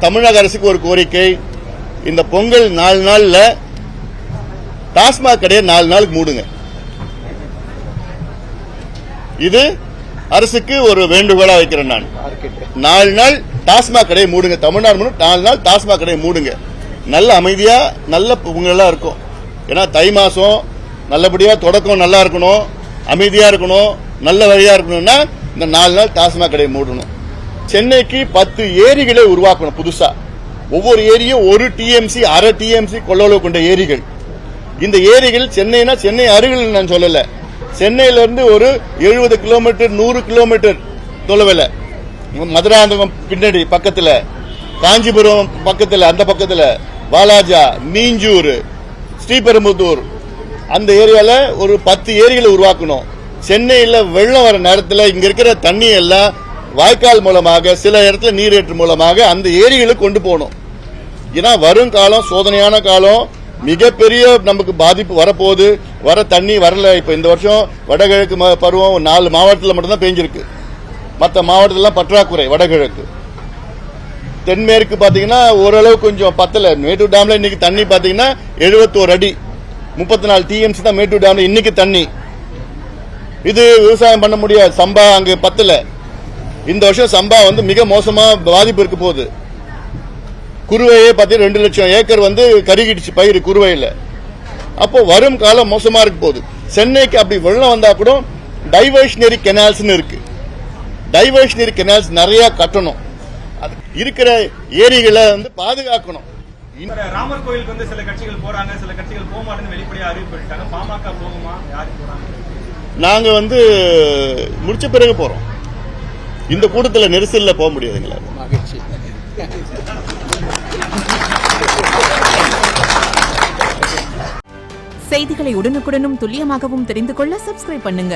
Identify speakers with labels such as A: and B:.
A: தமிழக அரசுக்கு ஒரு கோரிக்கை, இந்த பொங்கல் 4 நாள்ல டாஸ்மாக் கடையை 4 நாளுக்கு மூடுங்க. இது அரசுக்கு ஒரு வேண்டுகோளா வைக்கிறேன். நான் 4 நாள் டாஸ்மாக் கடையை மூடுங்க. தமிழ்நாடு முழு 4 நாள் டாஸ்மாக் கடையை மூடுங்க. நல்ல அமைதியா நல்ல பொங்கலா இருக்கும். ஏன்னா தை மாசம் நல்லபடியா தொடக்கம் நல்லா இருக்கணும், அமைதியா இருக்கணும், நல்ல வழியா இருக்கணும்னா இந்த 4 நாள் டாஸ்மாக் கடையை மூடணும். சென்னைக்கு 10 ஏரிகளை உருவாக்கணும் புதுசா. ஒவ்வொரு ஏரியும் 1 TMC அரை TMC கொள்ளளவு கொண்ட ஏரிகள். இந்த ஏரிகள் சென்னைனா சென்னை அருகில் நான் சொல்லல, சென்னையில இருந்து ஒரு 70 கிலோமீட்டர் 100 கிலோமீட்டர் தொலைவில், மதுராந்தகம் பின்னாடி பக்கத்துல, காஞ்சிபுரம் பக்கத்துல, அந்த பக்கத்துல வாலாஜா, மீஞ்சூர், ஸ்ரீபெரும்புதூர், அந்த ஏரியால ஒரு 10 ஏரிகளை உருவாக்கணும். சென்னையில வெள்ளம் வர நேரத்தில் இங்க இருக்கிற தண்ணி எல்லாம் வாய்க்கால் மூலமாக, சில இடத்துல நீரேற்று மூலமாக அந்த ஏரிகளுக்கு கொண்டு போகணும். ஏன்னா வரும் காலம் சோதனையான காலம், மிகப்பெரிய நமக்கு பாதிப்பு வரப்போகுது. வர தண்ணி வரல. இப்ப இந்த வருஷம் வடகிழக்கு பருவம் 4 மாவட்டத்தில் மட்டும்தான் பெஞ்சிருக்கு, மற்ற மாவட்டத்திலாம் பற்றாக்குறை. வடகிழக்கு தென்மேற்கு பாத்தீங்கன்னா ஓரளவு கொஞ்சம் பத்தல. மேட்டூர் டேம்ல இன்னைக்கு தண்ணி பாத்தீங்கன்னா 71 அடி, 34 TMC தான் மேட்டூர் டேம்ல இன்னைக்கு தண்ணி. இது விவசாயம் பண்ண முடியாது. சம்பா அங்க பத்தல. இந்த வருஷம் சம்பா மிக மோசமா பாதிப்பு இருக்க போகுது. குறுவையே பார்த்தீங்கன்னா 2 லட்சம் ஏக்கர் கருகிடுச்சு பயிர் குறுவையில். அப்போ வரும் காலம் மோசமா இருக்க போகுது. சென்னைக்கு அப்படி வெள்ளம் வந்தா கூட டைவர்ஷனரி கெனால்ஸ் இருக்கு. டைவர்ஷனரி கெனால்ஸ் நிறைய கட்டணும். இருக்கிற ஏரிகளை பாதுகாக்கணும்.
B: ராமர் கோயிலுக்கு சில கட்சிகள் போறாங்க, சில கட்சிகள் போக மாட்டேன்னு வெளிப்படையா அறிவிப்பிட்டாங்க. பாமக போகுமா? யாரு போறாங்க?
A: நாங்க முடிச்ச பிறகு போறோம். இந்த கூட்டத்தில் நெரிசல்ல போக முடியாதுங்களா?
C: செய்திகளை உடனுக்குடனும் துல்லியமாகவும் தெரிந்து கொள்ள சப்ஸ்கிரைப் பண்ணுங்க.